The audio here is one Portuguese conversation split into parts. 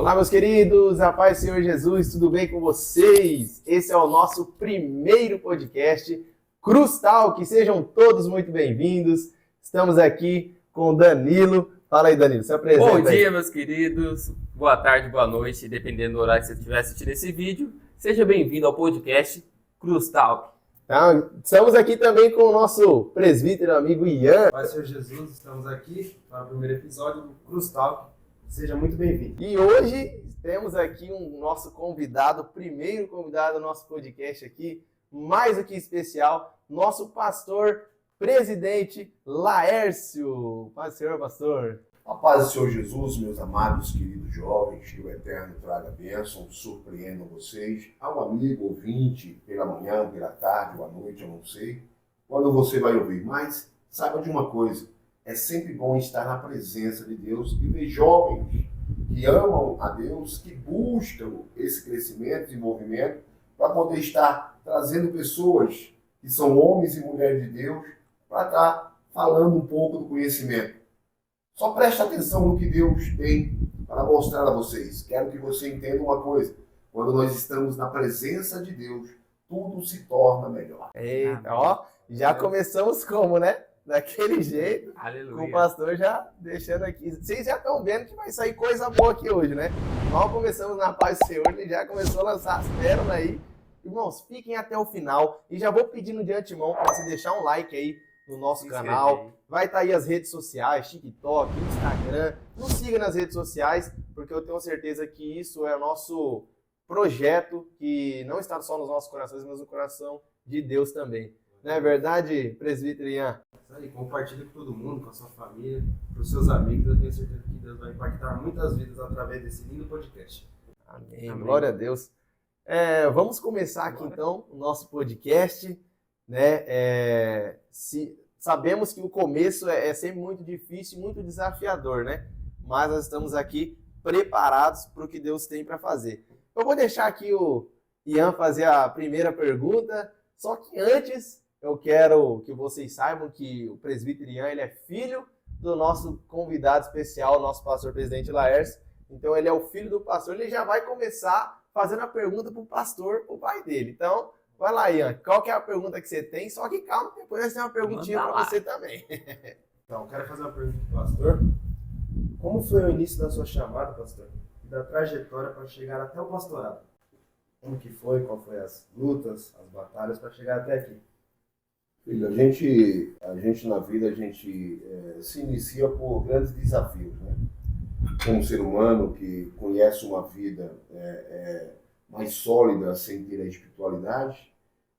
Olá, meus queridos, a paz do Senhor Jesus, tudo bem com vocês? Esse é o nosso primeiro podcast, Cruz Talk. Sejam todos muito bem-vindos. Estamos aqui com o Danilo. Fala aí, Danilo, se apresenta. Bom dia, meus queridos. Boa tarde, boa noite, dependendo do horário que você estiver assistindo esse vídeo. Seja bem-vindo ao podcast Cruz Talk. Então, estamos aqui também com o nosso presbítero amigo Ian. Pai Senhor Jesus, estamos aqui para o primeiro episódio do Cruz Talk. Seja muito bem-vindo. E hoje temos aqui um nosso convidado, primeiro convidado do nosso podcast aqui, mais do que especial, nosso pastor presidente Laércio. Paz do Senhor, pastor. A paz do Senhor Jesus, meus amados, queridos jovens, que o Eterno traga bênção, surpreendam vocês. Ao amigo ouvinte, pela manhã, pela tarde ou à noite, eu não sei, quando você vai ouvir. Mas saiba de uma coisa, é sempre bom estar na presença de Deus e ver jovens que amam a Deus, que buscam esse crescimento, desenvolvimento, para poder estar trazendo pessoas que são homens e mulheres de Deus, para estar falando um pouco do conhecimento. Só preste atenção no que Deus tem para mostrar a vocês. Quero que você entenda uma coisa. Quando nós estamos na presença de Deus, tudo se torna melhor. Eita, ó, já começamos como, né? Daquele jeito, Aleluia. com o pastor já deixando aqui. Vocês já estão vendo que vai sair coisa boa aqui hoje, né? Mal começamos na paz do Senhor, ele já começou a lançar as pérolas aí. Irmãos, fiquem até o final e já vou pedindo de antemão para você deixar um like aí no nosso canal. Vai estar aí as redes sociais, TikTok, Instagram. Nos siga nas redes sociais, porque eu tenho certeza que isso é o nosso projeto, que não está só nos nossos corações, mas no coração de Deus também. Não é verdade, presbítero Ian? Isso aí, compartilhe com todo mundo, com a sua família, para os seus amigos. Eu tenho certeza que Deus vai impactar muitas vidas através desse lindo podcast. Amém. Amém. Glória a Deus. Vamos começar aqui então o nosso podcast, né? Sabemos que o começo é sempre muito difícil e muito desafiador, né? Mas nós estamos aqui preparados para o que Deus tem para fazer. Eu vou deixar aqui o Ian fazer a primeira pergunta, só que antes eu quero que vocês saibam que o presbítero Ian, ele é filho do nosso convidado especial, nosso pastor presidente Laércio. Então ele é o filho do pastor, ele já vai começar fazendo a pergunta para o pastor, o pai dele. Então, vai lá, Ian, qual que é a pergunta que você tem? Só que calma, depois nós temos uma perguntinha para você também. Então, quero fazer uma pergunta para o pastor. Como foi o início da sua chamada, pastor? E da trajetória para chegar até o pastorado? Como que foi? Qual foi as lutas, as batalhas para chegar até aqui? Filho, a gente na vida, se inicia por grandes desafios, né? Como ser humano que conhece uma vida mais sólida sem ter a espiritualidade,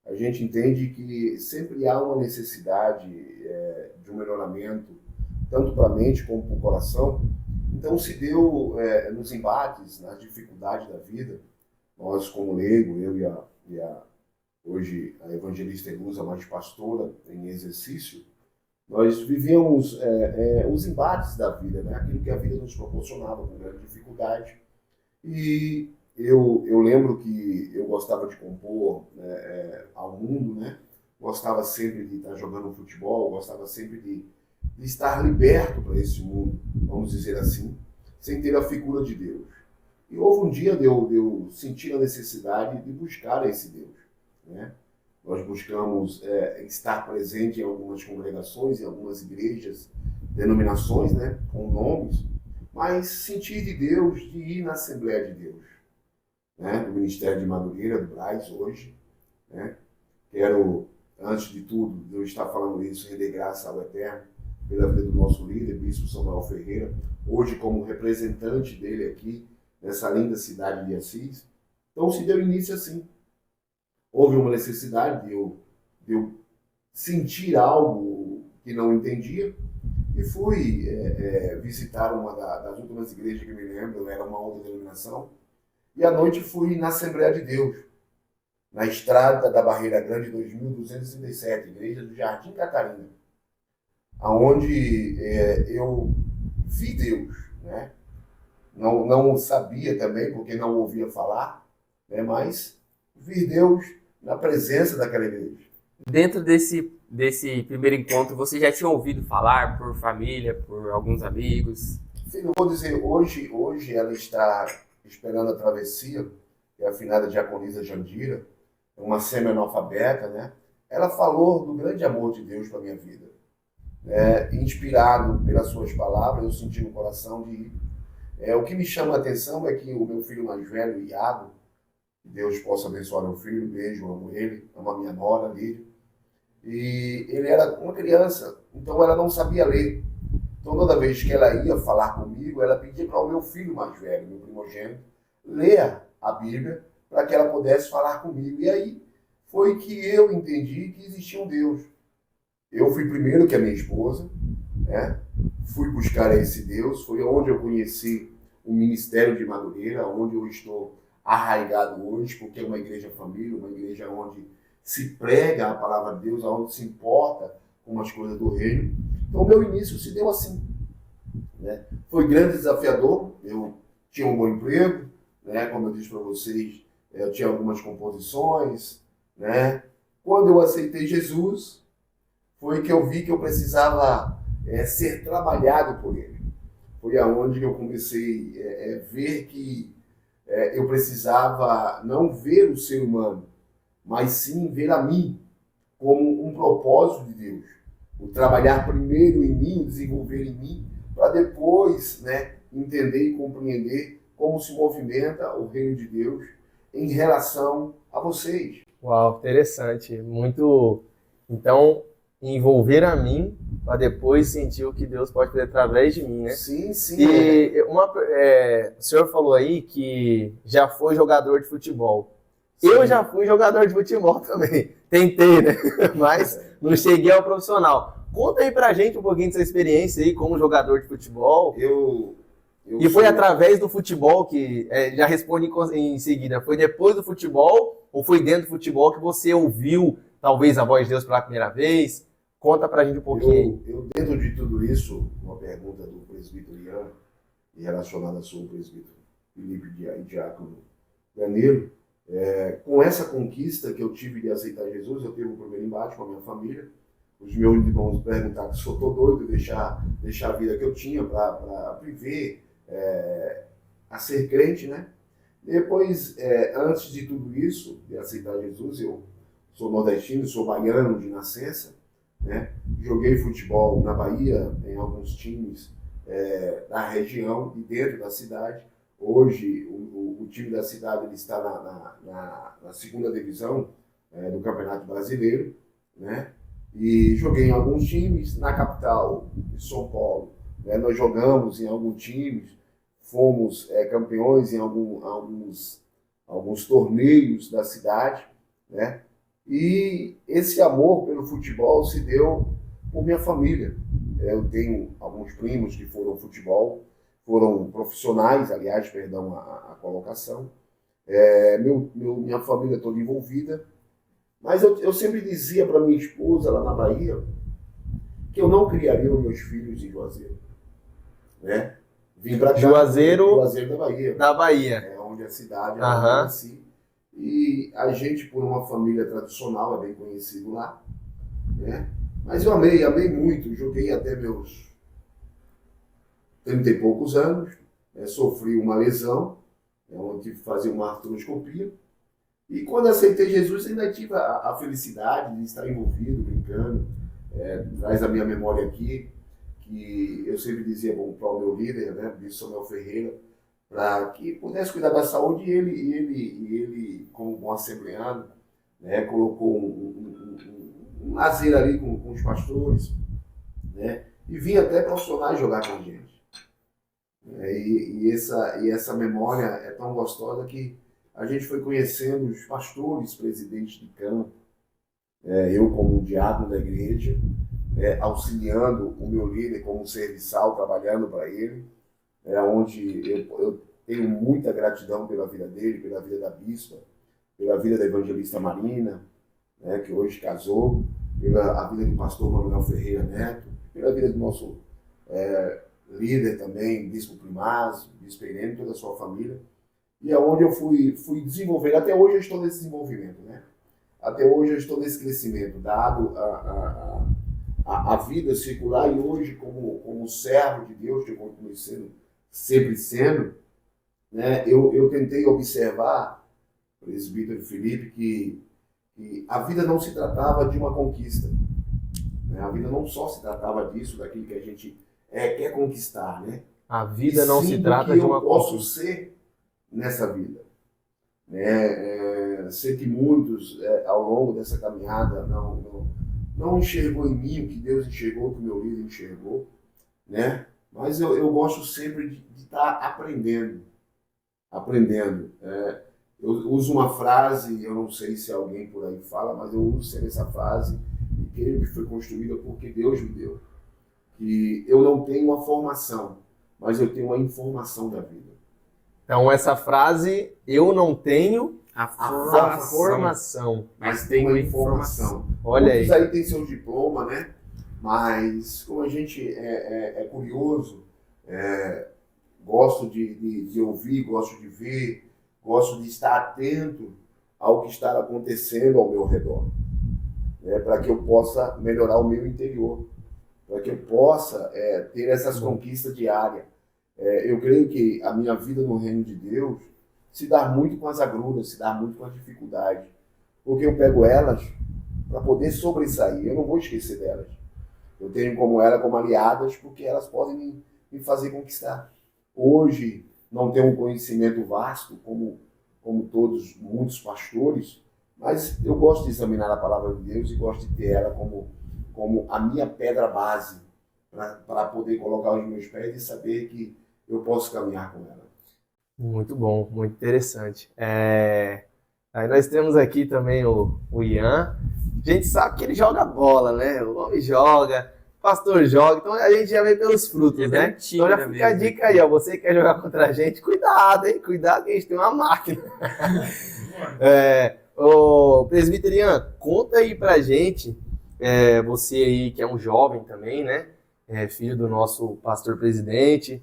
a gente entende que sempre há uma necessidade de um melhoramento, tanto para a mente como para o coração. Então se deu nos embates, nas dificuldades da vida, nós como leigo, eu hoje a evangelista Elusa, mais pastora em exercício, nós vivíamos os embates da vida, né? Aquilo que a vida nos proporcionava com grande dificuldade. E eu lembro que eu gostava de compor ao mundo, né? Gostava sempre de estar jogando futebol, gostava sempre de estar liberto para esse mundo, vamos dizer assim, sem ter a figura de Deus. E houve um dia de eu sentir a necessidade de buscar esse Deus, né? Nós buscamos estar presente em algumas congregações, em algumas igrejas, denominações, né, com nomes, mas sentir de Deus, de ir na Assembleia de Deus, né, do Ministério de Madureira, do Braz, hoje. Né? Quero, antes de tudo, eu estar falando isso, render graça ao Eterno, pela vida do nosso líder, Bispo Samuel Ferreira, hoje como representante dele aqui, nessa linda cidade de Assis. Então se deu início assim. Houve uma necessidade de eu sentir algo que não entendia e fui visitar uma das últimas igrejas que me lembro, era uma outra denominação, e à noite fui na Assembleia de Deus, na estrada da Barreira Grande 2237, igreja do Jardim Catarina, aonde eu vi Deus, né? Não sabia também, porque não ouvia falar, né? Mas vi Deus na presença daquela igreja. Dentro desse primeiro encontro, você já tinha ouvido falar por família, por alguns amigos? Filho, eu vou dizer, hoje ela está esperando a travessia, que é a finada diaconisa Jandira, uma semi-analfabeta, né? Ela falou do grande amor de Deus para a minha vida. Inspirado pelas suas palavras, eu senti no coração de ir. O que me chama a atenção é que o meu filho mais velho, Iago, que Deus possa abençoar meu filho, beijo, amo ele, amo a minha nora, Lídia. E ele era uma criança, então ela não sabia ler. Então toda vez que ela ia falar comigo, ela pedia para o meu filho mais velho, meu primogênito, ler a Bíblia para que ela pudesse falar comigo. E aí foi que eu entendi que existia um Deus. Eu fui primeiro que a minha esposa, né? Fui buscar esse Deus, foi onde eu conheci o Ministério de Madureira, onde eu estou arraigado hoje, porque é uma igreja família, uma igreja onde se prega a palavra de Deus, onde se importa com as coisas do reino. Então o meu início se deu assim, né? Foi grande, desafiador, eu tinha um bom emprego, né? Como eu disse para vocês, eu tinha algumas composições, né? Quando eu aceitei Jesus, foi que eu vi que eu precisava ser trabalhado por ele. Foi aonde eu comecei a ver que eu precisava não ver o ser humano, mas sim ver a mim como um propósito de Deus. O trabalhar primeiro em mim, o desenvolver em mim, para depois, né, entender e compreender como se movimenta o reino de Deus em relação a vocês. Uau, interessante. Muito. Então, envolver a mim para depois sentir o que Deus pode fazer através de mim, né? Sim, sim. E o senhor falou aí que já foi jogador de futebol. Sim. Eu já fui jogador de futebol também. Tentei, né? Mas não cheguei ao profissional. Conta aí pra gente um pouquinho dessa experiência aí como jogador de futebol. E foi através do futebol que, já responde em seguida, foi depois do futebol ou foi dentro do futebol que você ouviu talvez a voz de Deus pela primeira vez? Conta pra gente um pouquinho. Eu dentro de tudo isso, uma pergunta do presbítero Ian, e relacionada a seu presbítero Felipe e Diácono Danilo, com essa conquista que eu tive de aceitar Jesus, eu tive o primeiro embate com a minha família. Os meus irmãos perguntaram se eu estou doido de deixar a vida que eu tinha para viver a ser crente, né? Depois, antes de tudo isso, de aceitar Jesus, eu sou nordestino, sou baiano de nascença, né? Joguei futebol na Bahia, em alguns times da região e dentro da cidade. Hoje, o time da cidade ele está na segunda divisão do Campeonato Brasileiro, né? E joguei em alguns times na capital de São Paulo, né? Nós jogamos em alguns times, fomos campeões em alguns torneios da cidade, né? E esse amor pelo futebol se deu por minha família. Eu tenho alguns primos que foram foram profissionais, aliás, perdão a colocação. Minha família toda envolvida. Mas eu sempre dizia para minha esposa lá na Bahia que eu não criaria os meus filhos em Juazeiro, né? Vim para Juazeiro da Bahia. Da Bahia. Onde a cidade era assim. E a gente, por uma família tradicional, é bem conhecido lá, né? Mas eu amei muito. Joguei até meus 30 e poucos anos, sofri uma lesão, onde tive que fazer uma artroscopia. E quando aceitei Jesus, ainda tive a felicidade de estar envolvido, brincando. Traz a minha memória aqui, que eu sempre dizia para o meu líder, né, de Samuel Ferreira, para que pudesse cuidar da saúde, e ele como bom assembleano, né, colocou um lazer ali com os pastores, né, e vinha até profissionais jogar com a gente. E essa memória é tão gostosa que a gente foi conhecendo os pastores, presidentes de campo, eu como um diácono da igreja, auxiliando o meu líder como serviçal, trabalhando para ele, onde eu tenho muita gratidão pela vida dele, pela vida da bispa, pela vida da evangelista Marina, que hoje casou, pela vida do pastor Manuel Ferreira Neto, pela vida do nosso líder também, bispo Primazio, bispo Irene, toda a sua família. E é onde eu fui desenvolvendo. Até hoje eu estou nesse desenvolvimento, né? Até hoje eu estou nesse crescimento, dado a vida circular, e hoje como servo de Deus, que eu continuo sempre sendo, né, eu tentei observar, presbítero Felipe, que a vida não se tratava de uma conquista. Né? A vida não só se tratava disso, daquilo que a gente quer conquistar, né? A vida não se do trata que de uma eu posso conquista. ser nessa vida. Sei que muitos, ao longo dessa caminhada, não enxergou em mim o que Deus enxergou, o que o meu líder enxergou, né? Mas eu gosto sempre de estar aprendendo. Eu uso uma frase, eu não sei se alguém por aí fala, mas eu uso sempre essa frase, e creio que foi construída porque Deus me deu. Que eu não tenho uma formação, mas eu tenho uma informação da vida. Então, essa frase, eu não tenho A a formação. Mas tem uma informação. Olha aí. Muitos aí têm seu diploma, né? Mas como a gente é curioso, gosto de ouvir, gosto de ver, gosto de estar atento ao que está acontecendo ao meu redor, né? Para que eu possa melhorar o meu interior, para que eu possa ter essas conquistas diárias. Eu creio que a minha vida no reino de Deus se dá muito com as agruras, se dá muito com as dificuldades, porque eu pego elas para poder sobressair. Eu não vou esquecer delas. Eu tenho como elas como aliadas, porque elas podem me fazer conquistar. Hoje não tenho um conhecimento vasto como muitos pastores, mas eu gosto de examinar a palavra de Deus e gosto de ter ela como a minha pedra base para poder colocar os meus pés e saber que eu posso caminhar com ela. Muito bom, muito interessante. Aí nós temos aqui também o Ian. A gente sabe que ele joga bola, né? O homem joga, o pastor joga, então a gente já vê pelos frutos, né? Então já fica a dica aí, ó. Você que quer jogar contra a gente, cuidado, hein? Cuidado que a gente tem uma máquina. Ô, presbítero Ian, conta aí pra gente, você aí que é um jovem também, né? Filho do nosso pastor presidente.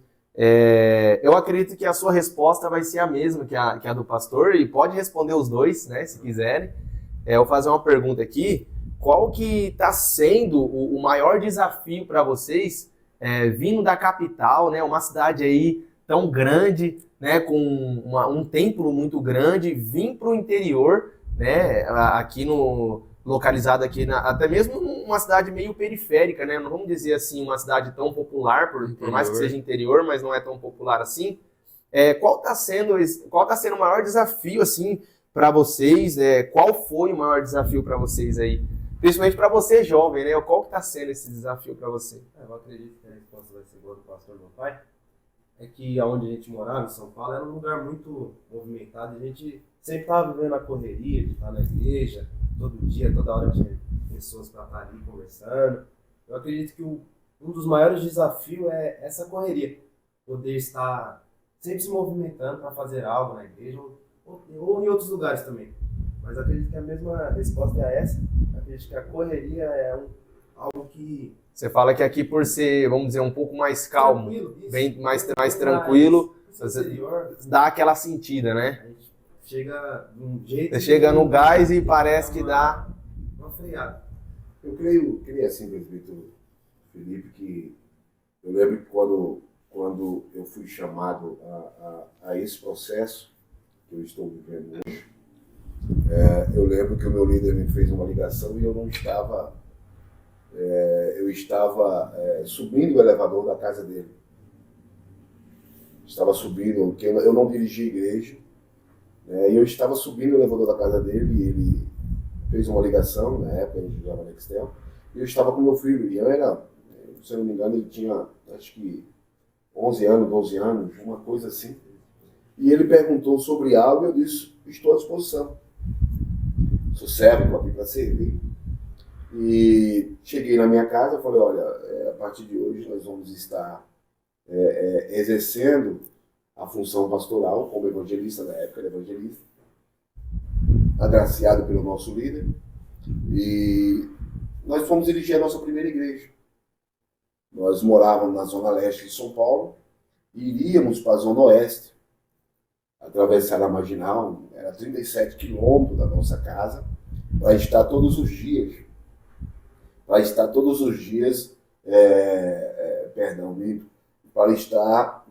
Eu acredito que a sua resposta vai ser a mesma que a do pastor, e pode responder os dois, né, se quiserem. Eu vou fazer uma pergunta aqui. Qual que está sendo o maior desafio para vocês, vindo da capital, né, uma cidade aí tão grande, né, com um templo muito grande, vir para o interior, né, localizado aqui, até mesmo numa cidade meio periférica, né? Não vamos dizer assim, uma cidade tão popular, por mais que seja interior, mas não é tão popular assim. Qual está sendo o maior desafio, assim, para vocês? Qual foi o maior desafio para vocês aí? Principalmente para você, jovem, né? Qual que está sendo esse desafio para você? Eu acredito que a resposta vai ser igual do pastor meu pai. É que onde a gente morava, em São Paulo, era um lugar muito movimentado. A gente sempre estava vivendo a correria de estar na igreja, todo dia, toda hora tinha pessoas para estar ali conversando. Eu acredito que um dos maiores desafios é essa correria. Poder estar sempre se movimentando para fazer algo na igreja ou em outros lugares também. Mas eu acredito que a mesma resposta é essa. Eu acredito que a correria é algo que... Você fala que aqui, por ser, vamos dizer, um pouco mais calmo, bem mais tranquilo, você dá aquela sentida, né? A gente chega de um jeito... Você chega no gás e parece que dá... uma freada. Eu creio assim, presbítero Felipe, que eu lembro que quando eu fui chamado a esse processo que eu estou vivendo hoje, eu lembro que o meu líder me fez uma ligação e eu não estava... eu estava subindo o elevador da casa dele. Estava subindo, porque eu não dirigia a igreja, e eu estava subindo o elevador da casa dele e ele fez uma ligação, na época a gente usava Nextel, e eu estava com meu filho. Ian era, se eu não me engano, ele tinha acho que 11 anos, 12 anos, uma coisa assim. E ele perguntou sobre algo e eu disse, estou à disposição. Sou servo, estou aqui para servir. E cheguei na minha casa e falei, olha, a partir de hoje nós vamos estar exercendo a função pastoral como evangelista, na época era evangelista, agraciado pelo nosso líder, e nós fomos dirigir a nossa primeira igreja. Nós morávamos na zona leste de São Paulo e iríamos para a zona oeste, atravessar a Marginal, era 37 quilômetros da nossa casa, para estar todos os dias, para estar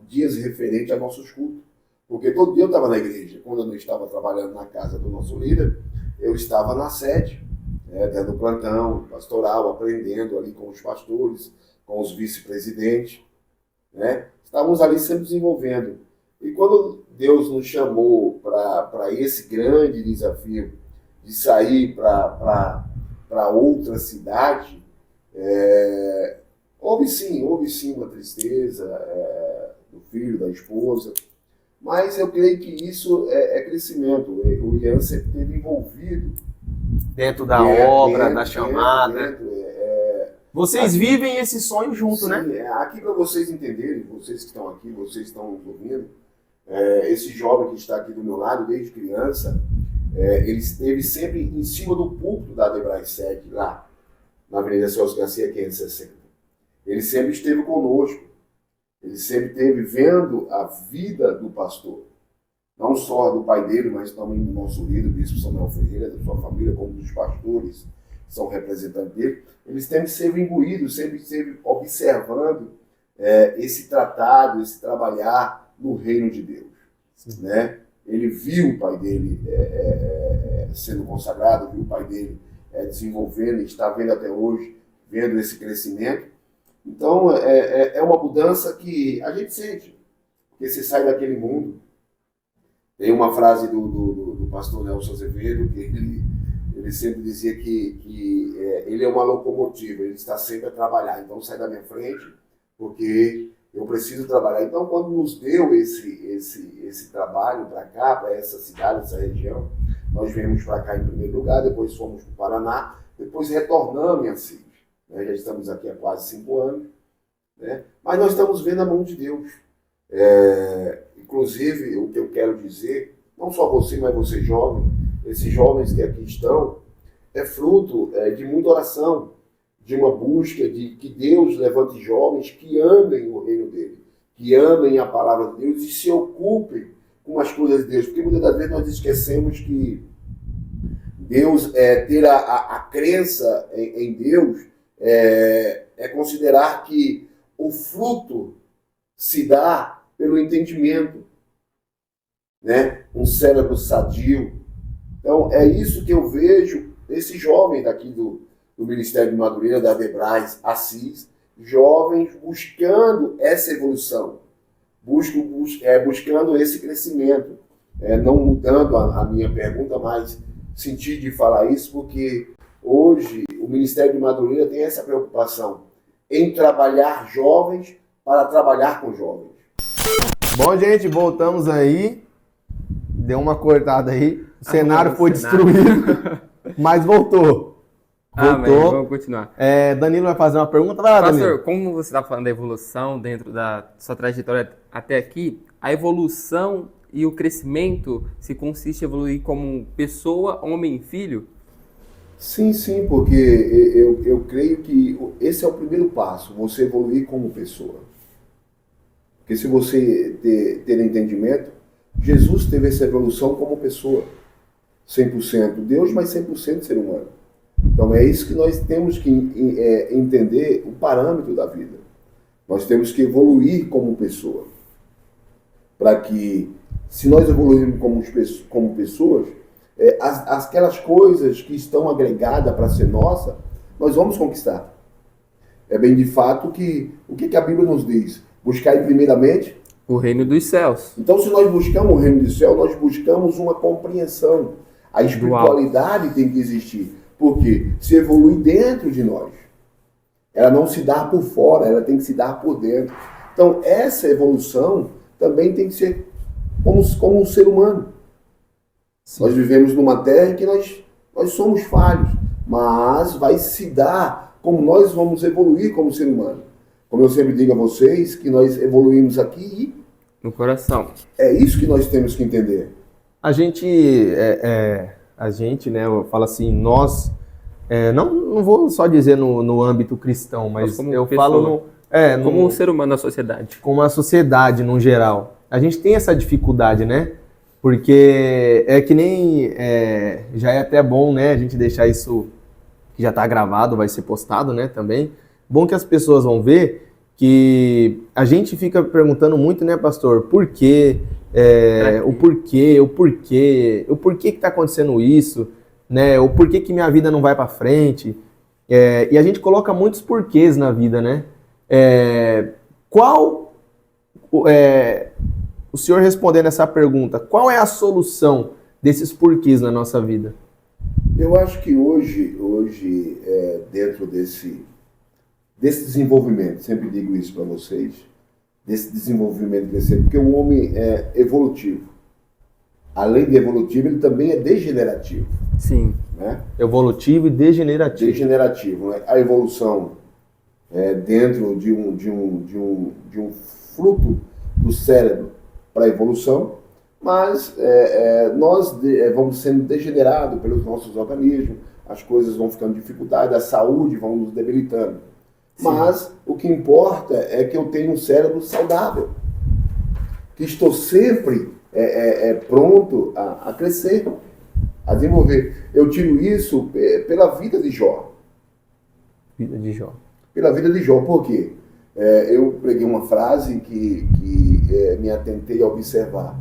dias referentes a nossos cultos, Porque todo dia eu estava na igreja. Quando eu não estava trabalhando na casa do nosso líder, eu estava na sede, dando plantão pastoral, aprendendo ali com os pastores, com os vice-presidentes, né? Estávamos ali sempre desenvolvendo. E quando Deus nos chamou para esse grande desafio de sair para outra cidade, houve sim uma tristeza do filho, da esposa, mas eu creio que isso é crescimento. O Ian sempre esteve envolvido Dentro da obra, da chamada. Vocês vivem esse sonho junto, sim, né? Aqui para vocês entenderem, vocês que estão aqui, vocês que estão nos ouvindo, esse jovem que está aqui do meu lado desde criança, ele esteve sempre em cima do púlpito da Adebrai Sede, lá, na Avenida Celso Garcia, 560. Ele sempre esteve conosco. Ele sempre esteve vendo a vida do pastor. Não só do pai dele, mas também do nosso líder, o bispo Samuel Ferreira, da sua família, como dos pastores que são representantes dele. Ele sempre esteve imbuído, sempre esteve observando esse tratado, esse trabalhar no reino de Deus. Né? Ele viu o pai dele sendo consagrado, viu o pai dele desenvolvendo, e está vendo até hoje, vendo esse crescimento. Então, é uma mudança que a gente sente, porque você sai daquele mundo. Tem uma frase do pastor Nelson Azevedo, que ele sempre dizia que ele é uma locomotiva, ele está sempre a trabalhar. Então, sai da minha frente, porque eu preciso trabalhar. Então, quando nos deu esse trabalho para cá, para essa cidade, essa região, nós viemos para cá em primeiro lugar, depois fomos para o Paraná, depois retornamos em Assis. Já estamos aqui há quase 5 anos, né? Mas nós estamos vendo a mão de Deus. Inclusive, o que eu quero dizer, não só você, mas você jovem, esses jovens que aqui estão, é fruto de muita oração, de uma busca de que Deus levante jovens que amem o reino dele, que amem a palavra de Deus e se ocupem com as coisas de Deus. Porque muitas das vezes nós esquecemos que Deus, ter a crença em Deus, considerar que o fruto se dá pelo entendimento, né? Um cérebro sadio. Então, é isso que eu vejo esse jovem daqui do Ministério de Madureira, da Adebrais, Assis, jovens buscando essa evolução, buscando esse crescimento. Não mudando a minha pergunta, mas senti de falar isso porque hoje o Ministério de Madureira tem essa preocupação em trabalhar jovens para trabalhar com jovens. Bom, gente, voltamos aí. Deu uma cortada aí. O cenário foi destruído, mas voltou. Mas vamos continuar. Danilo vai fazer uma pergunta. Vai lá, Pastor, Danilo. como você está falando da evolução dentro da sua trajetória até aqui, a evolução e o crescimento se consiste em evoluir como pessoa, homem e filho? Sim, porque eu creio que esse é o primeiro passo, você evoluir como pessoa. Porque se você ter entendimento, Jesus teve essa evolução como pessoa. 100% Deus, mas 100% ser humano. Então é isso que nós temos que entender, o parâmetro da vida. Nós temos que evoluir como pessoa. Para que, se nós evoluirmos como pessoas, aquelas coisas que estão agregadas para ser nossa, nós vamos conquistar. É bem de fato que o que a Bíblia nos diz? Buscar primeiramente o reino dos céus. Então, se nós buscamos o reino dos céus, nós buscamos uma compreensão. A espiritualidade tem que existir. Porque se evolui dentro de nós. Ela não se dá por fora, ela tem que se dar por dentro. Então, essa evolução também tem que ser como um ser humano. Sim. Nós vivemos numa terra em que nós somos falhos, mas vai se dar como nós vamos evoluir como ser humano. Como eu sempre digo a vocês, que nós evoluímos aqui no coração. É isso que nós temos que entender. A gente, né, eu falo assim, nós, não vou só dizer no âmbito cristão, mas eu falo como um ser humano na sociedade. Como a sociedade, no geral. A gente tem essa dificuldade, né? Porque é que nem, já é até bom, né, a gente deixar isso, que já está gravado, vai ser postado, né, também. Bom que as pessoas vão ver que a gente fica perguntando muito, né, pastor, por quê? O porquê que está acontecendo isso, né? O porquê que minha vida não vai para frente. E a gente coloca muitos porquês na vida, né? O senhor respondendo essa pergunta, qual é a solução desses porquês na nossa vida? Eu acho que hoje dentro desse desenvolvimento, sempre digo isso para vocês, desse desenvolvimento crescente, porque o homem é evolutivo. Além de evolutivo, ele também é degenerativo. Sim. Né? Evolutivo e degenerativo. Degenerativo. Né? A evolução dentro de um fruto do cérebro para a evolução, mas nós vamos sendo degenerados pelos nossos organismos, as coisas vão ficando dificuldade, a saúde vão nos debilitando. Sim. Mas o que importa é que eu tenho um cérebro saudável, que estou sempre pronto a crescer, a desenvolver. Eu tiro isso pela vida de Jó. Vida de Jó. Pela vida de Jó. Por quê? Eu preguei uma frase que me atentei a observar.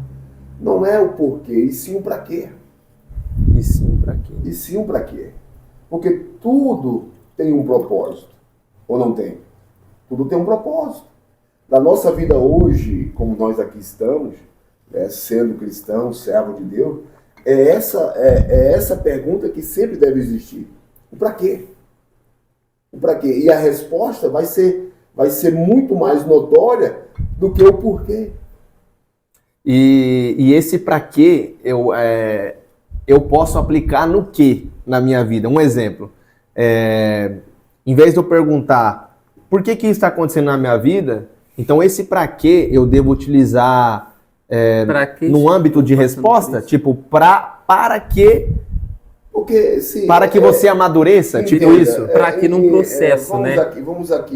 Não é o porquê, e sim o para quê. E sim o para quê. E sim o para quê. Porque tudo tem um propósito. Ou não tem? Tudo tem um propósito. Na nossa vida hoje, como nós aqui estamos, sendo cristãos, servo de Deus, é essa pergunta que sempre deve existir. O para quê? O para quê? E a resposta vai ser muito mais notória do que o porquê. E esse para quê eu posso aplicar no quê na minha vida? Um exemplo. Em vez de eu perguntar por que isso está acontecendo na minha vida, então esse para quê eu devo utilizar no âmbito de resposta? Tipo, para que... Porque, sim, para que você amadureça, entenda, tipo isso? Para que num processo, vamos né?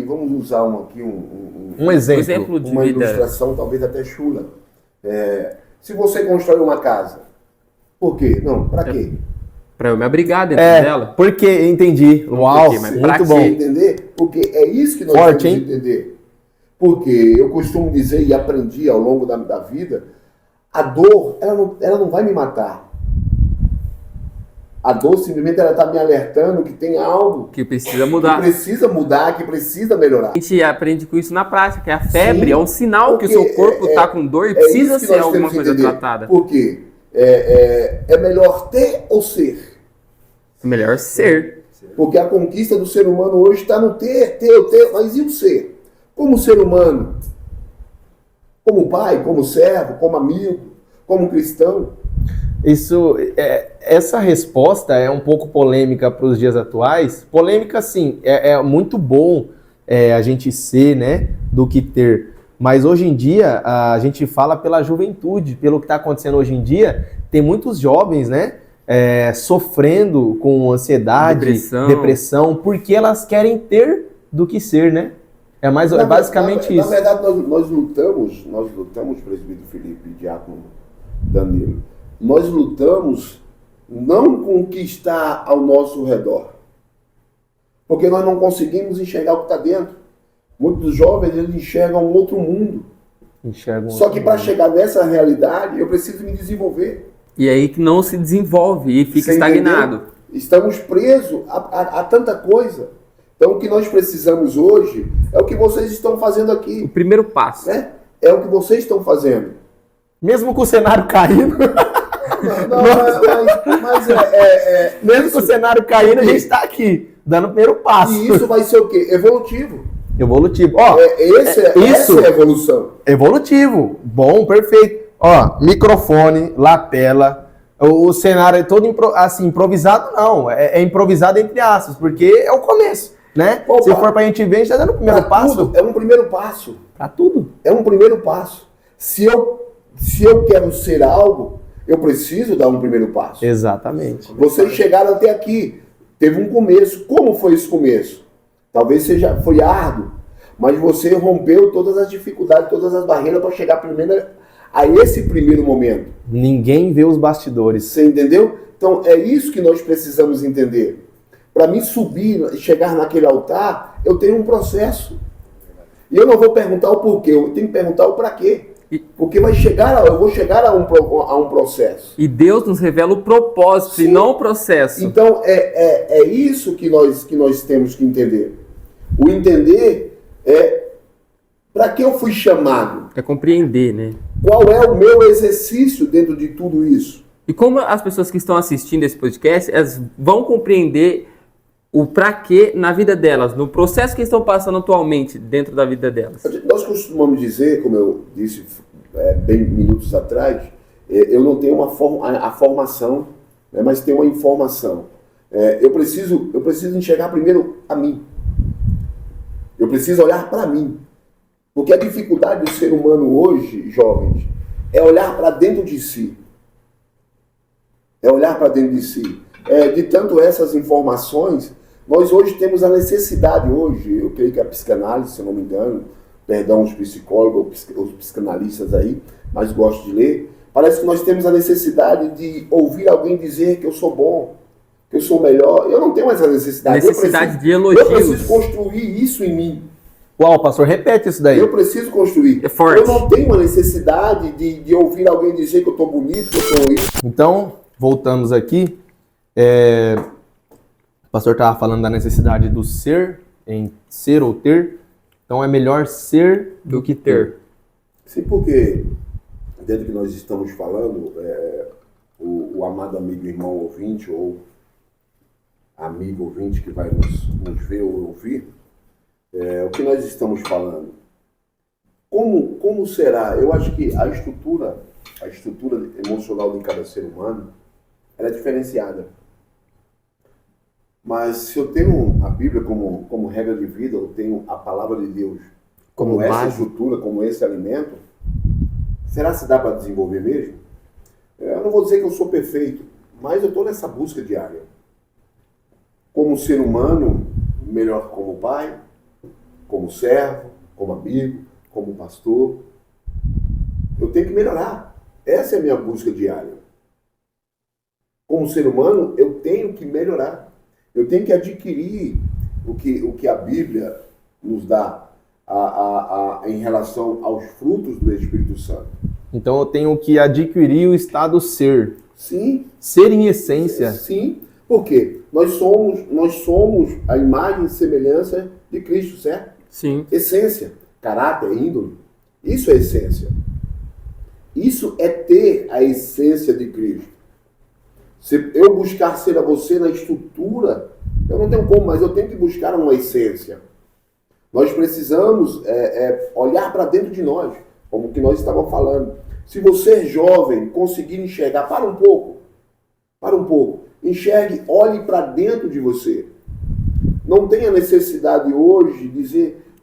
Vamos usar Um exemplo de uma vida. ilustração talvez até chula. Se você constrói uma casa, por quê? Não, para quê? Para eu me abrigar dentro dela. Porque, entendi. Uau, Porque, mas muito bom. Entender? Porque é isso que nós Forte, temos que entender. Porque eu costumo dizer e aprendi ao longo da vida, a dor, ela não vai me matar. A dor simplesmente ela está me alertando que tem algo Que precisa mudar. que precisa melhorar. A gente aprende com isso na prática, que a febre Sim, é um sinal que o porque seu corpo está com dor e precisa isso que ser nós alguma temos que coisa entender. tratada. Por quê? É melhor ter ou ser? É melhor ser. Porque a conquista do ser humano hoje está no ter, mas e o ser? Como ser humano? Como pai, como servo, como amigo, como cristão? Essa resposta é um pouco polêmica para os dias atuais. Polêmica, sim, é muito bom a gente ser, né, do que ter. Mas hoje em dia, a gente fala pela juventude, pelo que está acontecendo hoje em dia, tem muitos jovens, né, sofrendo com ansiedade, depressão, porque elas querem ter do que ser, né? É basicamente isso. Na verdade, nós lutamos, presbítero Felipe e diácono Danilo, nós lutamos não com o que está ao nosso redor, porque nós não conseguimos enxergar o que está dentro. Muitos jovens, eles enxergam um outro mundo. Só que para chegar nessa realidade, eu preciso me desenvolver. E aí que não se desenvolve e fica Você estagnado. Entendeu? Estamos presos a tanta coisa. Então o que nós precisamos hoje é o que vocês estão fazendo aqui. O primeiro passo. Né? É o que vocês estão fazendo. Mesmo com o cenário caindo. Mesmo com o cenário caindo, a gente está aqui, dando o primeiro passo. E isso vai ser o quê? Evolutivo. Evolutivo. Ó, essa é a evolução. Evolutivo. Bom, perfeito. Ó, microfone, lapela, o cenário é todo improvisado, não. É improvisado entre aspas, porque é o começo, né? Opa, se for pra gente ver, a gente tá dando o primeiro passo. Tudo, é um primeiro passo. Pra tudo. É um primeiro passo. Se eu quero ser algo, eu preciso dar um primeiro passo. Exatamente. Vocês chegaram até aqui. Teve um começo. Como foi esse começo? Talvez foi árduo, mas você rompeu todas as dificuldades, todas as barreiras para chegar primeiro a esse primeiro momento. Ninguém vê os bastidores. Você entendeu? Então é isso que nós precisamos entender. Para mim subir, chegar naquele altar, eu tenho um processo. E eu não vou perguntar o porquê, eu tenho que perguntar o para quê. Porque eu vou chegar a um processo. E Deus nos revela o propósito e não o processo. Então, é isso que nós temos que entender. O entender é para que eu fui chamado. É compreender, né? Qual é o meu exercício dentro de tudo isso? E como as pessoas que estão assistindo esse podcast, elas vão compreender o para quê na vida delas, no processo que estão passando atualmente dentro da vida delas. Nós costumamos dizer, como eu disse bem minutos atrás, eu não tenho a formação, né, mas tenho uma informação. Eu preciso enxergar primeiro a mim. Eu preciso olhar para mim. Porque a dificuldade do ser humano hoje, jovens, é olhar para dentro de si. É olhar para dentro de si. De tanto essas informações, nós hoje temos a necessidade, eu creio que a psicanálise, se eu não me engano, perdão os psicólogos, os psicanalistas aí, mas gosto de ler, parece que nós temos a necessidade de ouvir alguém dizer que eu sou bom, que eu sou melhor. Eu não tenho essa necessidade. Necessidade de elogios. Eu preciso construir isso em mim. Uau, pastor, repete isso daí. Eu preciso construir. É forte. Eu não tenho a necessidade de ouvir alguém dizer que eu estou bonito, que eu sou isso. Então, voltamos aqui. O pastor estava falando da necessidade do ser, em ser ou ter. Então é melhor ser do que ter. Sim, porque dentro do que nós estamos falando, o amado amigo, irmão ouvinte, ou amigo ouvinte que vai nos ver ou ouvir, o que nós estamos falando. Como será? Eu acho que a estrutura emocional de cada ser humano, ela é diferenciada. Mas se eu tenho a Bíblia como regra de vida, eu tenho a palavra de Deus como essa estrutura, como esse alimento, será que dá para desenvolver mesmo? Eu não vou dizer que eu sou perfeito, mas eu estou nessa busca diária. Como ser humano, melhor como pai, como servo, como amigo, como pastor. Eu tenho que melhorar. Essa é a minha busca diária. Como ser humano, eu tenho que melhorar. Eu tenho que adquirir o que a Bíblia nos dá em relação aos frutos do Espírito Santo. Então eu tenho que adquirir o estado ser. Sim. Ser em essência. Sim. Por quê? Nós somos a imagem e semelhança de Cristo, certo? Sim. Essência, caráter, índole. Isso é essência. Isso é ter a essência de Cristo. Se eu buscar ser a você na estrutura, eu não tenho como, mas eu tenho que buscar uma essência. Nós precisamos olhar para dentro de nós, como que nós estávamos falando. Se você, jovem, conseguir enxergar, para um pouco, enxergue, olhe para dentro de você. Não tenha necessidade hoje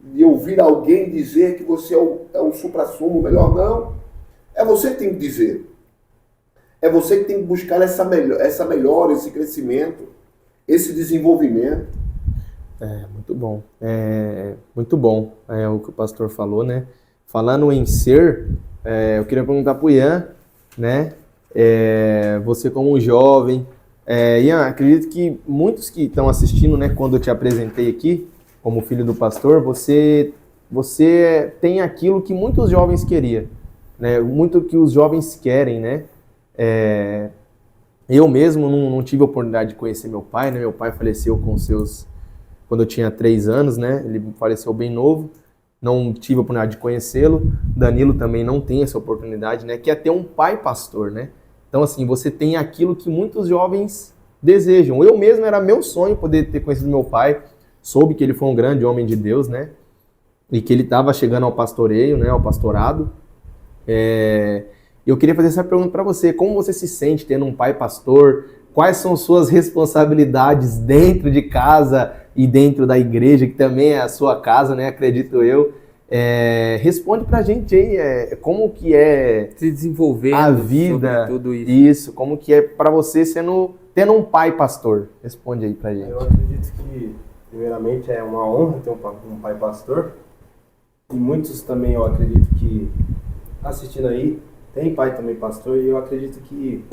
de ouvir alguém dizer que você é um supra-sumo melhor, não. É você que tem que dizer. É você que tem que buscar essa melhora, esse crescimento, esse desenvolvimento. Muito bom. Muito bom o que o pastor falou, né? Falando em ser, eu queria perguntar para o Ian, né? Você como jovem, Ian, acredito que muitos que estão assistindo, né? Quando eu te apresentei aqui, como filho do pastor, você tem aquilo que muitos jovens queriam, né? Muito que os jovens querem, né? Eu mesmo não tive a oportunidade de conhecer meu pai, né? Meu pai faleceu quando eu tinha 3 anos, né? Ele faleceu bem novo, não tive a oportunidade de conhecê-lo. Danilo também não tem essa oportunidade, né? Que é ter um pai pastor, né? Então, assim, você tem aquilo que muitos jovens desejam. Eu mesmo era meu sonho poder ter conhecido meu pai, soube que ele foi um grande homem de Deus, né? E que ele estava chegando ao pastoreio, né? Ao pastorado. Eu queria fazer essa pergunta para você. Como você se sente tendo um pai pastor? Quais são suas responsabilidades dentro de casa e dentro da igreja, que também é a sua casa, né? Acredito eu. Responde pra gente aí, como que é se desenvolver a vida, tudo isso. Isso, como que é para você tendo um pai pastor? Responde aí pra gente. Eu acredito que, primeiramente, é uma honra ter um pai pastor. E muitos também, eu acredito que, assistindo aí, tem pai também pastor, e eu acredito que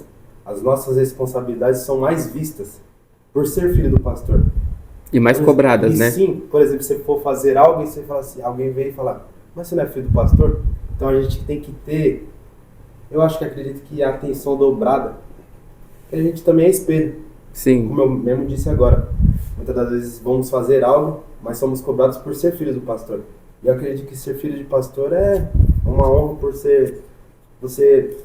as nossas responsabilidades são mais vistas por ser filho do pastor. E mais cobradas, E né? sim, por exemplo, se você for fazer algo e você fala assim, alguém vem e fala, mas você não é filho do pastor? Então a gente tem que ter, eu acho que acredito que a atenção dobrada, que a gente também é espelho, Sim. como eu mesmo disse agora. Muitas das vezes vamos fazer algo, mas somos cobrados por ser filho do pastor. E eu acredito que ser filho de pastor é uma honra por ser, você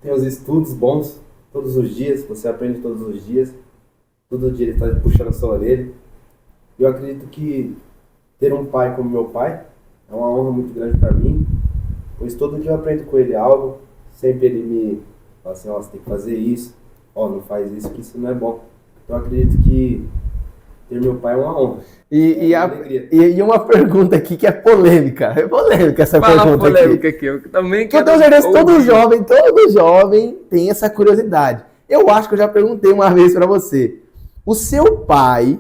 tem os estudos bons todos os dias, você aprende todos os dias, todo dia ele está puxando a sua orelha. Eu acredito que ter um pai como meu pai é uma honra muito grande para mim, pois todo dia eu aprendo com ele algo, sempre ele me fala assim, ó, você tem que fazer isso, ó, não faz isso, que isso não é bom. Então eu acredito que ter meu pai é uma honra. E uma alegria. uma pergunta aqui que é polêmica. É polêmica essa Fala a pergunta polêmica aqui. aqui. Eu também Que eu quero tenho certeza que ouvir. todo jovem tem essa curiosidade. Eu acho que eu já perguntei uma vez pra você. O seu pai,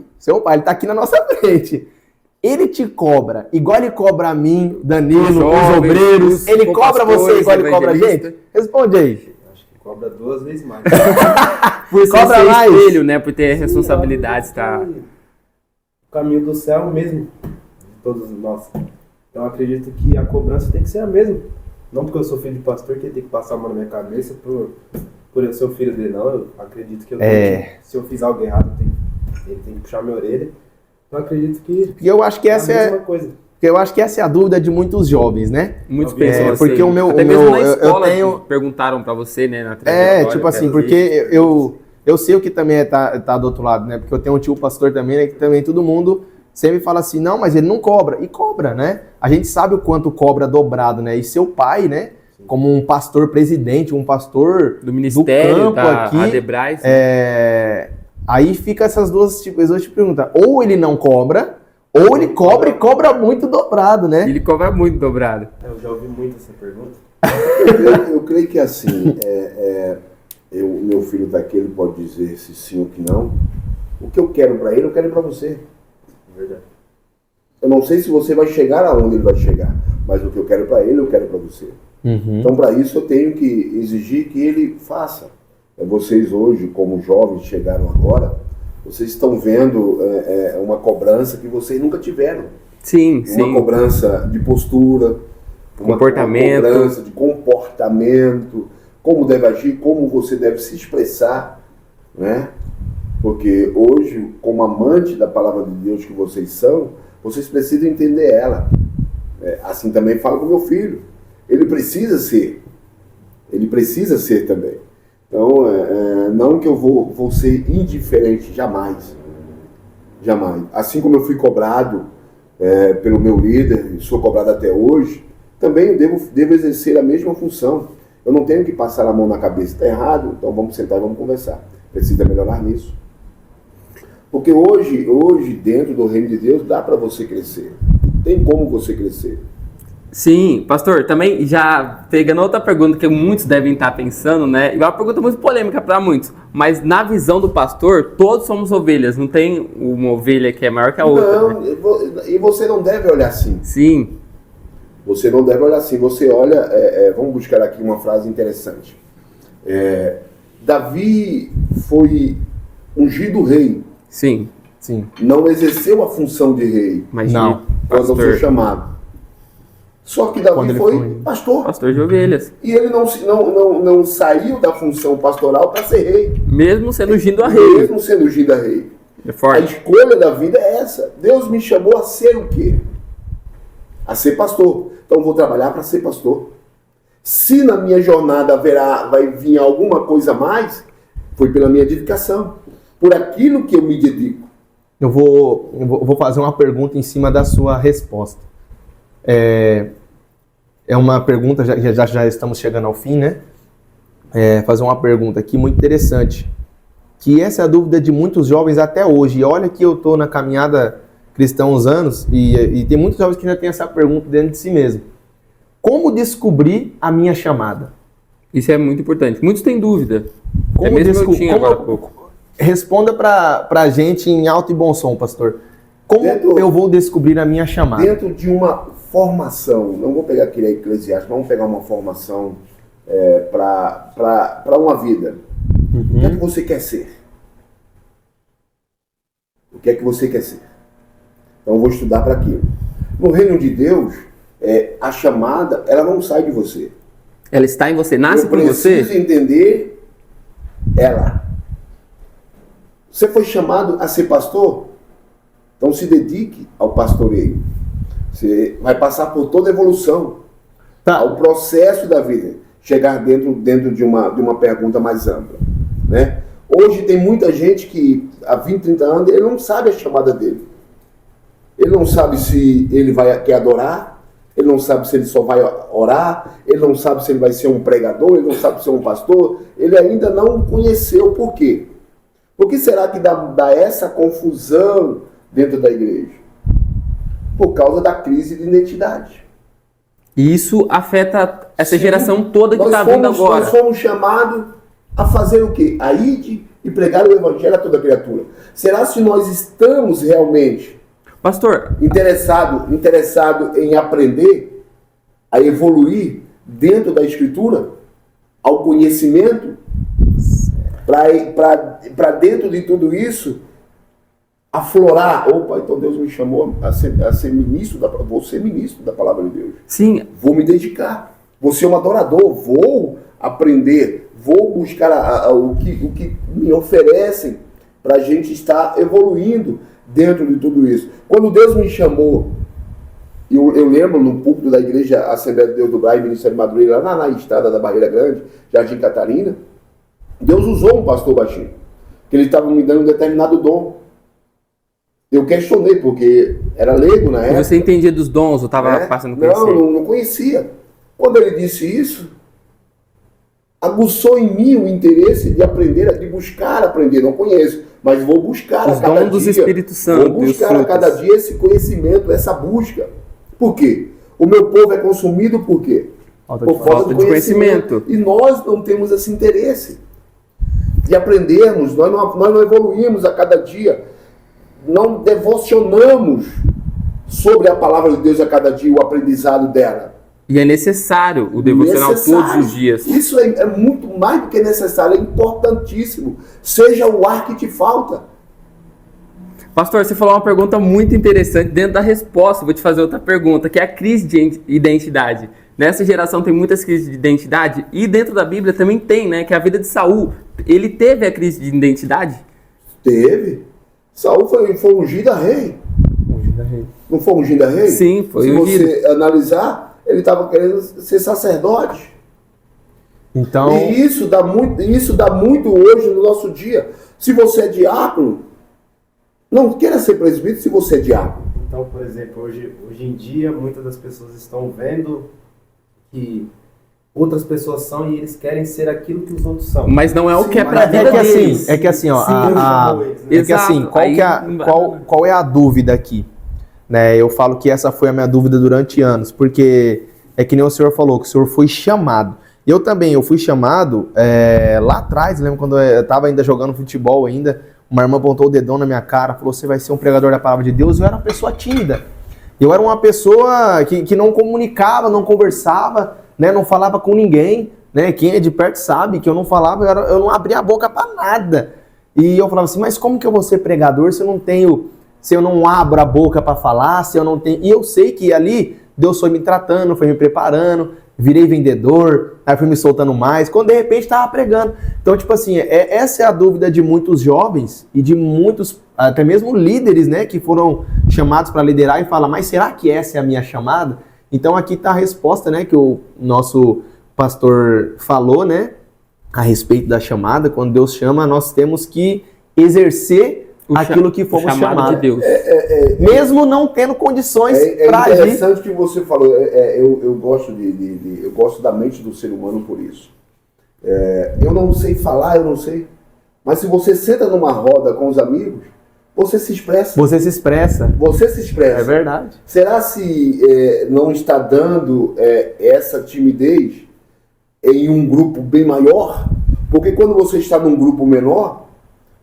ele tá aqui na nossa frente. Ele te cobra igual ele cobra a mim, Danilo, os jovens, obreiros. os Ele cobra você pastores, igual ele cobra a evangelistas. gente? Responde aí. Acho que cobra 2 vezes mais. Por Cobra ser mais. espelho, né? Por ter responsabilidades, tá? O caminho do céu mesmo, de todos nós. Então eu acredito que a cobrança tem que ser a mesma. Não porque eu sou filho de pastor que ele tem que passar a mão na minha cabeça por eu ser o filho dele, não. Eu acredito que eu tenho que, se eu fiz algo errado, ele tem que puxar minha orelha. Então eu acredito que E eu acho que é a essa mesma coisa. é a dúvida de muitos jovens, né? Muitos Talvez. pensam assim. Porque Até mesmo na eu escola tenho... perguntaram pra você, né? Na trajetória, tipo assim, quero porque ver. eu sei o que também tá do outro lado, né? Porque eu tenho um tio pastor também, né? Que também todo mundo sempre fala assim, não, mas ele não cobra. E cobra, né? A gente sabe o quanto cobra dobrado, né? E seu pai, né? Como um pastor presidente, um pastor Do Ministério, campo da aqui, Adebrais. aí fica essas duas perguntas. Ou ele não cobra, ou ele cobra e cobra muito dobrado, né? Ele cobra muito dobrado. Eu já ouvi muito essa pergunta. Eu creio que assim, meu filho está aqui, ele pode dizer se sim ou que não. O que eu quero para ele, eu quero para você. Verdade. Eu não sei se você vai chegar aonde ele vai chegar, mas o que eu quero para ele, eu quero para você. Então, para isso, eu tenho que exigir que ele faça. Vocês hoje, como jovens, chegaram agora, vocês estão vendo uma cobrança que vocês nunca tiveram. Sim, Uma sim. cobrança de postura, Comportamento. uma cobrança de comportamento, como deve agir, como você deve se expressar, né? Porque hoje, como amante da palavra de Deus que vocês são, vocês precisam entender ela. Assim também falo com meu filho. Ele precisa ser também. Então, não que eu vou ser indiferente, jamais. Jamais. Assim como eu fui cobrado pelo meu líder, e sou cobrado até hoje, também eu devo exercer a mesma função. Eu não tenho que passar a mão na cabeça, está errado, então vamos sentar e vamos conversar. Precisa melhorar nisso. Porque hoje, dentro do reino de Deus, dá para você crescer. Tem como você crescer. Sim, pastor, também já pegando outra pergunta que muitos devem estar pensando, né? E é uma pergunta muito polêmica para muitos, mas na visão do pastor, todos somos ovelhas, não tem uma ovelha que é maior que a outra. Não, Né? e você não deve olhar assim. Sim, Você não deve olhar assim. Você olha, vamos buscar aqui uma frase interessante. Davi foi ungido rei, sim, Sim. não exerceu a função de rei mas Não. de quando foi pastor, chamado. Só que Quando Davi ele foi foi pastor. pastor de ovelhas, E ele não saiu da função pastoral para ser rei, mesmo sendo ungido a rei. mesmo sendo ungido a rei. É A forte. escolha da vida é essa. Deus me chamou a ser o quê? A ser pastor. Então eu vou trabalhar para ser pastor. Se na minha jornada vai vir alguma coisa a mais, foi pela minha dedicação. Por aquilo que eu me dedico. Eu vou fazer uma pergunta em cima da sua resposta. É uma pergunta, já estamos chegando ao fim, né? Fazer uma pergunta aqui muito interessante. Que essa é a dúvida de muitos jovens até hoje. E olha que eu estou na caminhada cristã há uns anos e tem muitos jovens que ainda têm essa pergunta dentro de si mesmo. Como descobrir a minha chamada? Isso é muito importante. Muitos têm dúvida. Como mesmo eu desco- tinha como- agora há pouco. Responda pra gente em alto e bom som, pastor. Como eu vou descobrir a minha chamada? Dentro de uma formação, não vou pegar aquele eclesiástico, vamos pegar uma formação para uma vida. O que é que você quer ser? O que é que você quer ser? Então eu vou estudar para aquilo. No reino de Deus, a chamada, ela não sai de você. Ela está em você, nasce por você. Eu preciso entender ela. Você foi chamado a ser pastor? Então se dedique ao pastoreio. Você vai passar por toda a evolução. Tá. O processo da vida. Chegar dentro de uma pergunta mais ampla. Né? Hoje tem muita gente que há 20, 30 anos, ele não sabe a chamada dele. Ele não sabe se ele quer adorar, ele não sabe se ele só vai orar, ele não sabe se ele vai ser um pregador, ele não sabe ser um pastor, ele ainda não conheceu. Por quê? Por que será que dá essa confusão dentro da igreja? Por causa da crise de identidade. E isso afeta essa geração toda que está vindo agora. Nós fomos chamados a fazer o quê? A ir e pregar o evangelho a toda criatura. Será se nós estamos realmente, pastor, interessado em aprender, a evoluir dentro da Escritura, ao conhecimento, para dentro de tudo isso, aflorar? Opa, então Deus me chamou a ser ministro, vou ser ministro da palavra de Deus. Sim. Vou me dedicar, vou ser um adorador, vou aprender, vou buscar o que me oferecem para a gente estar evoluindo dentro de tudo isso. Quando Deus me chamou, eu lembro no púlpito da igreja Assembleia de Deus do Brasil, Ministério de Madureira, lá na estrada da Barreira Grande, Jardim Catarina, Deus usou um pastor baixinho, que ele estava me dando um determinado dom. Eu questionei, porque era leigo na época. Você entendia dos dons, ou estava passando por isso? Não conhecia. Quando ele disse isso, aguçou em mim o interesse de aprender, de buscar aprender. Não conheço, mas vou buscar os a cada dons dos dia. Espírito Santo. Vou buscar a cada dia esse conhecimento, essa busca. Por quê? O meu povo é consumido por quê? Por falta de conhecimento. E nós não temos esse interesse de aprendermos. Nós não evoluímos a cada dia. Não devocionamos sobre a palavra de Deus a cada dia, o aprendizado dela. E é necessário o devocional todos os dias. Isso é muito mais do que necessário, é importantíssimo. Seja o ar que te falta. Pastor, você falou uma pergunta muito interessante. Dentro da resposta, vou te fazer outra pergunta, que é a crise de identidade. Nessa geração tem muitas crises de identidade, e dentro da Bíblia também tem, né? Que é a vida de Saul. Ele teve a crise de identidade? Teve. Saul foi ungido a rei. Não foi ungido a rei? Sim, foi ungido. Se você analisar, ele estava querendo ser sacerdote. Então... E isso dá muito hoje no nosso dia. Se você é diácono, não queira ser presbítero se você é diácono. Então, por exemplo, hoje em dia, muitas das pessoas estão vendo que outras pessoas são e eles querem ser aquilo que os outros são. Mas não é o que é pra vida deles. É que assim, ó, Exato. qual é a dúvida aqui? Né? Eu falo que essa foi a minha dúvida durante anos, porque é que nem o senhor falou, que o senhor foi chamado. Eu fui chamado lá atrás, lembro quando eu estava ainda jogando futebol ainda, uma irmã apontou o dedão na minha cara, falou, você vai ser um pregador da palavra de Deus. Eu era uma pessoa tímida. Eu era uma pessoa que não comunicava, não conversava, né, não falava com ninguém, né? Quem é de perto sabe que eu não falava, eu não abria a boca para nada. E eu falava assim, mas como que eu vou ser pregador se eu não abro a boca para falar, se eu não tenho... E eu sei que ali Deus foi me tratando, foi me preparando, virei vendedor, aí fui me soltando mais, quando de repente estava pregando. Então, tipo assim, essa é a dúvida de muitos jovens e de muitos, até mesmo líderes, né, que foram chamados para liderar e falam, mas será que essa é a minha chamada? Então aqui está a resposta, né, que o nosso pastor falou, né, a respeito da chamada. Quando Deus chama, nós temos que exercer aquilo que fomos chamados. De Deus. Mesmo não tendo condições para agir. É interessante o que você falou. Eu gosto da mente do ser humano por isso. Eu não sei falar, eu não sei. Mas se você senta numa roda com os amigos, você se expressa. Você se expressa. É verdade. Será se não está dando essa timidez em um grupo bem maior? Porque quando você está num grupo menor,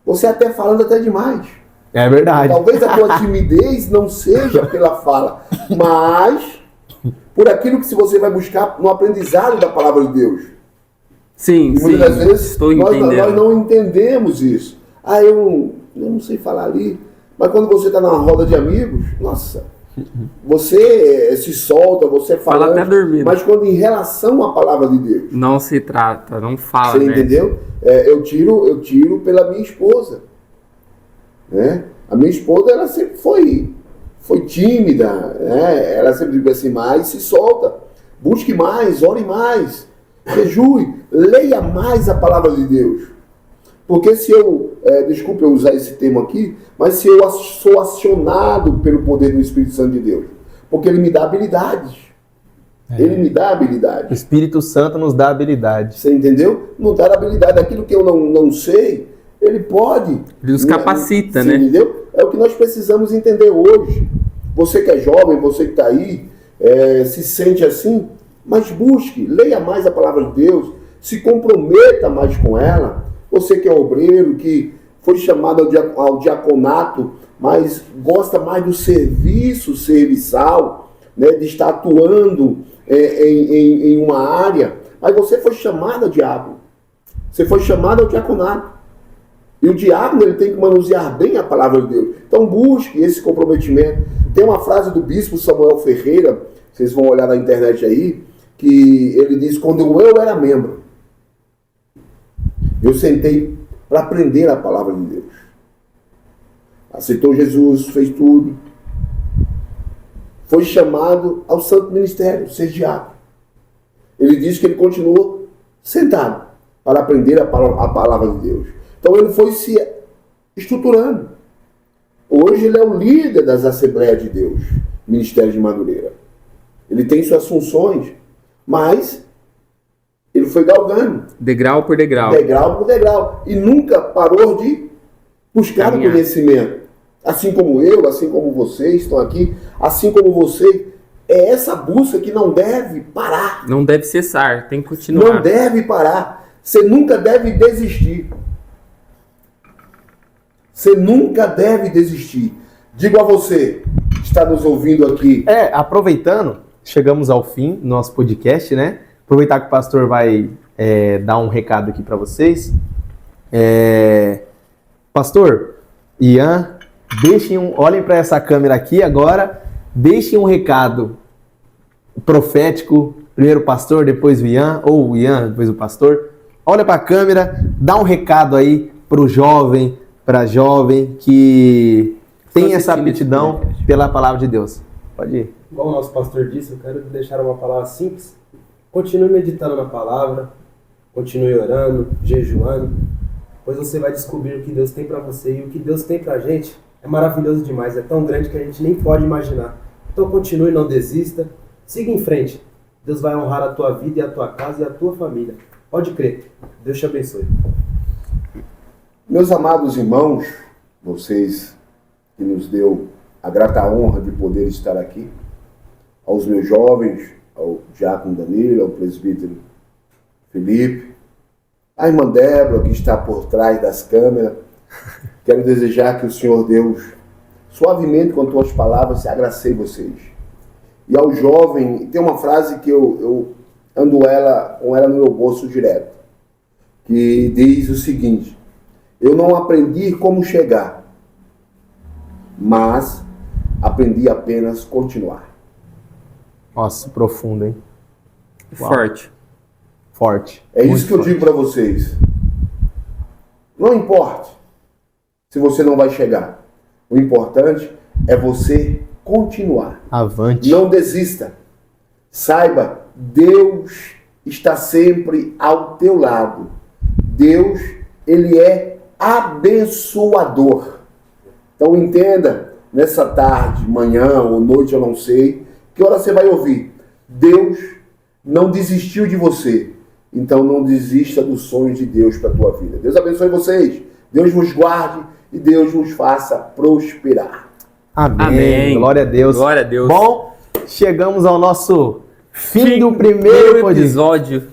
você até falando até demais. É verdade. Talvez a tua timidez não seja pela fala, mas por aquilo que você vai buscar no aprendizado da palavra de Deus. Sim, e muitas vezes estou entendendo. Nós não entendemos isso. Eu não sei falar ali, Mas quando você está numa roda de amigos, nossa, você se solta, você fala Fala até dormindo. mas quando em relação à palavra de Deus, Não se trata, não fala, você né? entendeu? Eu tiro pela minha esposa, né? A minha esposa, ela sempre foi tímida, né? Ela sempre diz assim, mais se solta, busque mais, ore mais, jejue, leia mais a palavra de Deus. Porque se eu, desculpe eu usar esse termo aqui, mas se eu sou acionado pelo poder do Espírito Santo de Deus, porque ele me dá habilidades. Ele me dá O habilidades. Espírito Santo nos dá habilidade. Você entendeu? Não dá habilidade. Aquilo que eu não sei, ele pode. Ele nos capacita, Você né? entendeu? É o que nós precisamos entender hoje. Você que é jovem, você que está aí, se sente assim, mas busque, leia mais a palavra de Deus, se comprometa mais com ela. Você que é obreiro, que foi chamado ao diaconato, mas gosta mais do serviço serviçal, né, de estar atuando em uma área, mas você foi chamado a diácono. Você foi chamado ao diaconato. E o diácono, ele tem que manusear bem a palavra de Deus. Então busque esse comprometimento. Tem uma frase do bispo Samuel Ferreira, vocês vão olhar na internet aí, que ele diz, quando eu era membro, eu sentei para aprender a palavra de Deus. Aceitou Jesus, fez tudo. Foi chamado ao santo ministério, ser diácono. Ele diz que ele continuou sentado para aprender a palavra de Deus. Então ele foi se estruturando. Hoje ele é o líder das Assembleias de Deus, Ministério de Madureira. Ele tem suas funções, mas ele foi galgando. Degrau por degrau. Degrau por degrau. E nunca parou de buscar o conhecimento. Assim como eu, assim como vocês estão aqui, assim como você, é essa busca que não deve parar. Não deve cessar, tem que continuar. Não deve parar. Você nunca deve desistir. Você nunca deve desistir. Digo a você, que está nos ouvindo aqui. Aproveitando, chegamos ao fim do nosso podcast, né? Aproveitar que o pastor vai dar um recado aqui para vocês. Pastor, Ian, olhem para essa câmera aqui agora, deixem um recado profético, primeiro o pastor, depois o Ian, ou o Ian, depois o pastor. Olha para a câmera, dá um recado aí para o jovem, para a jovem que tem essa aptidão pela palavra de Deus. Pode ir. Como o nosso pastor disse, eu quero deixar uma palavra simples. Continue meditando na palavra, continue orando, jejuando, pois você vai descobrir o que Deus tem para você, e o que Deus tem para a gente é maravilhoso demais, é tão grande que a gente nem pode imaginar. Então continue, não desista, siga em frente. Deus vai honrar a tua vida e a tua casa e a tua família. Pode crer. Deus te abençoe. Meus amados irmãos, vocês que nos deu a grata honra de poder estar aqui, aos meus jovens, ao diácono Danilo, ao presbítero Felipe, a irmã Débora, que está por trás das câmeras, quero desejar que o Senhor Deus, suavemente com tuas palavras, se agracie vocês. E ao jovem, tem uma frase que eu ando com ela no meu bolso direto, que diz o seguinte: eu não aprendi como chegar, mas aprendi apenas continuar. Nossa, profundo, hein? Forte. Forte. É Muito isso que eu forte. digo para vocês. Não importa se você não vai chegar. O importante é você continuar. Avante. Não desista. Saiba, Deus está sempre ao teu lado. Deus, ele é abençoador. Então entenda, nessa tarde, manhã ou noite, eu não sei, que hora você vai ouvir. Deus não desistiu de você. Então não desista dos sonhos de Deus para a tua vida. Deus abençoe vocês. Deus vos guarde e Deus vos faça prosperar. Amém. Amém. Glória a Deus. Glória a Deus. Bom, chegamos ao nosso fim do primeiro episódio.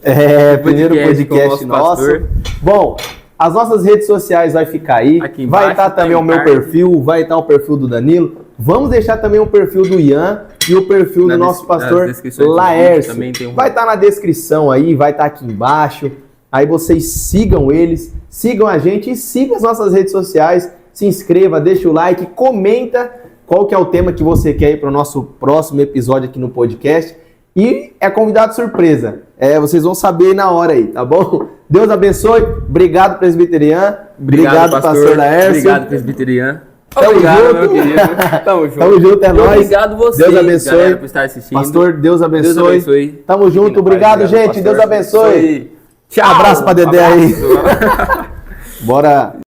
Primeiro podcast com o nosso. pastor. Bom, as nossas redes sociais vai ficar aí. Aqui embaixo, vai estar também tá o meu embaixo. perfil, vai estar o perfil do Danilo. Vamos deixar também o perfil do Ian e o perfil do nosso pastor nas descrições do vídeo Laércio. também tem um- Vai estar na descrição aí, vai estar aqui embaixo. Aí vocês sigam eles, sigam a gente e sigam as nossas redes sociais. se inscreva, deixa o like, comenta qual que é o tema que você quer ir para o nosso próximo episódio aqui no podcast. E é convidado surpresa. Vocês vão saber na hora aí, tá bom? Deus abençoe. Obrigado, presbiteriano. Obrigado, pastor Laércio. Obrigado, presbiteriano. Tamo Obrigado, junto. meu querido. Tamo junto. Tamo junto, é nóis. Obrigado você, Deus abençoe. galera, por estar assistindo. Pastor, Deus abençoe. Deus abençoe. Tamo junto. Obrigado, gente. Deus abençoe. Tchau. Abraço pra Dedé aí. Abraço. Bora.